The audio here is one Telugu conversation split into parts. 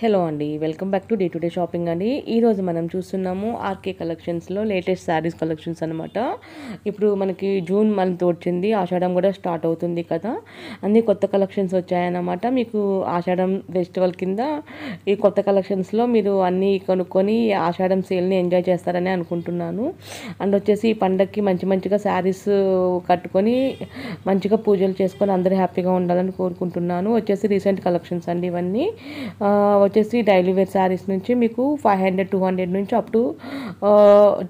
హలో అండి, welcome back to day to day shopping అండి. ఈరోజు మనం చూస్తున్నాము ఆర్కే కలెక్షన్స్లో లేటెస్ట్ శారీస్ కలెక్షన్స్ అనమాట. ఇప్పుడు మనకి జూన్ మంత్ వచ్చింది, ఆషాఢం కూడా స్టార్ట్ అవుతుంది కదా, అన్ని కొత్త కలెక్షన్స్ వచ్చాయన్నమాట. మీకు ఆషాఢం ఫెస్టివల్ కింద ఈ కొత్త కలెక్షన్స్లో మీరు అన్నీ కొనుక్కొని ఆషాఢం సేల్ని ఎంజాయ్ చేస్తారని అనుకుంటున్నాను. అండ్ వచ్చేసి ఈ పండగకి మంచిగా శారీస్ కట్టుకొని మంచిగా పూజలు చేసుకొని అందరూ హ్యాపీగా ఉండాలని కోరుకుంటున్నాను. వచ్చేసి రీసెంట్ కలెక్షన్స్ అండి ఇవన్నీ. వచ్చేసి డైలీ వేర్ శారీస్ నుంచి మీకు 500, 200 నుంచి అప్ టు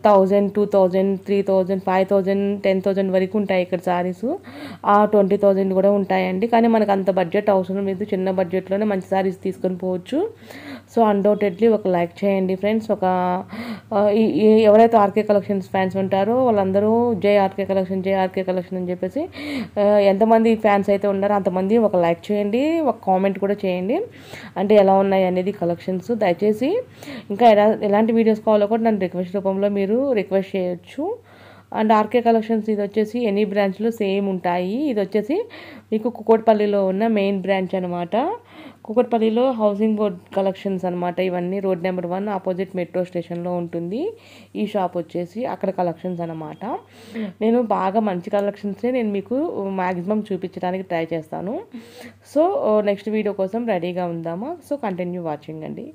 1000, 2000, 3000, 5000, 10,000 వరకు ఉంటాయి ఇక్కడ శారీస్. 20,000 కూడా ఉంటాయండి. కానీ మనకు అంత బడ్జెట్ అవసరం లేదు, చిన్న బడ్జెట్లోనే మంచి శారీస్ తీసుకొని పోవచ్చు. సో అన్డౌటెడ్లీ ఒక లైక్ చేయండి ఫ్రెండ్స్. ఎవరైతే ఆర్కే కలెక్షన్స్ ఫ్యాన్స్ ఉంటారో వాళ్ళందరూ జై ఆర్కే కలెక్షన్, జై ఆర్కే కలెక్షన్ అని చెప్పేసి ఎంతమంది ఫ్యాన్స్ అయితే ఉన్నారో అంతమంది ఒక లైక్ చేయండి, ఒక కామెంట్ కూడా చేయండి. అంటే ఎలా ఉన్నాయి అనేది కలెక్షన్స్. దయచేసి ఇంకా ఎలాంటి వీడియోస్ కావాలో కూడా నన్ను రిక్వెస్ట్ రూపంలో మీరు రిక్వెస్ట్ చేయొచ్చు. అండ్ ఆర్కే కలెక్షన్స్ ఇది వచ్చేసి ఎనీ బ్రాంచ్లో సేమ్ ఉంటాయి. ఇది వచ్చేసి మీకు కుకట్పల్లిలో ఉన్న మెయిన్ బ్రాంచ్ అనమాట. కుకట్పల్లిలో హౌసింగ్ బోర్డ్ కలెక్షన్స్ అనమాట. ఇవన్నీ రోడ్ నెంబర్ 1 ఆపోజిట్ మెట్రో స్టేషన్లో ఉంటుంది ఈ షాప్ వచ్చేసి. అక్కడ కలెక్షన్స్ అనమాట. నేను బాగా మంచి కలెక్షన్స్ని నేను మీకు మ్యాక్సిమం చూపించడానికి ట్రై చేస్తాను. సో నెక్స్ట్ వీడియో కోసం రెడీగా ఉందామా? సో కంటిన్యూ వాచింగ్ అండి.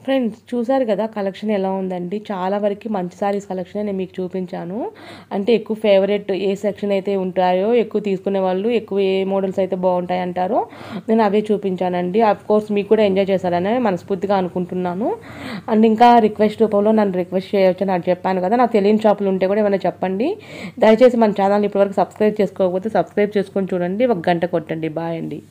ఫ్రెండ్స్ చూసారు కదా కలెక్షన్ ఎలా ఉందండి. చాలా వరకు మంచి సారీస్ కలెక్షన్ నేను మీకు చూపించాను. అంటే ఎక్కువ ఫేవరెట్ ఏ సెక్షన్ అయితే ఉంటాయో, ఎక్కువ తీసుకునే వాళ్ళు ఎక్కువ ఏ మోడల్స్ అయితే బాగుంటాయి అంటారో నేను అవే చూపించానండి. అఫ్ కోర్స్ మీకు కూడా ఎంజాయ్ చేశారని మనస్ఫూర్తిగా అనుకుంటున్నాను. అండ్ ఇంకా రిక్వెస్ట్ రూపంలో నన్ను రిక్వెస్ట్ చేయొచ్చు అని చెప్పాను కదా. నాకు తెలియని షాపులు ఉంటే కూడా ఏమైనా చెప్పండి. దయచేసి మన ఛానల్ ఇప్పటివరకు సబ్స్క్రైబ్ చేసుకోకపోతే సబ్స్క్రైబ్ చేసుకొని చూడండి. ఒక గంట కొట్టండి. బాయ్ అండి.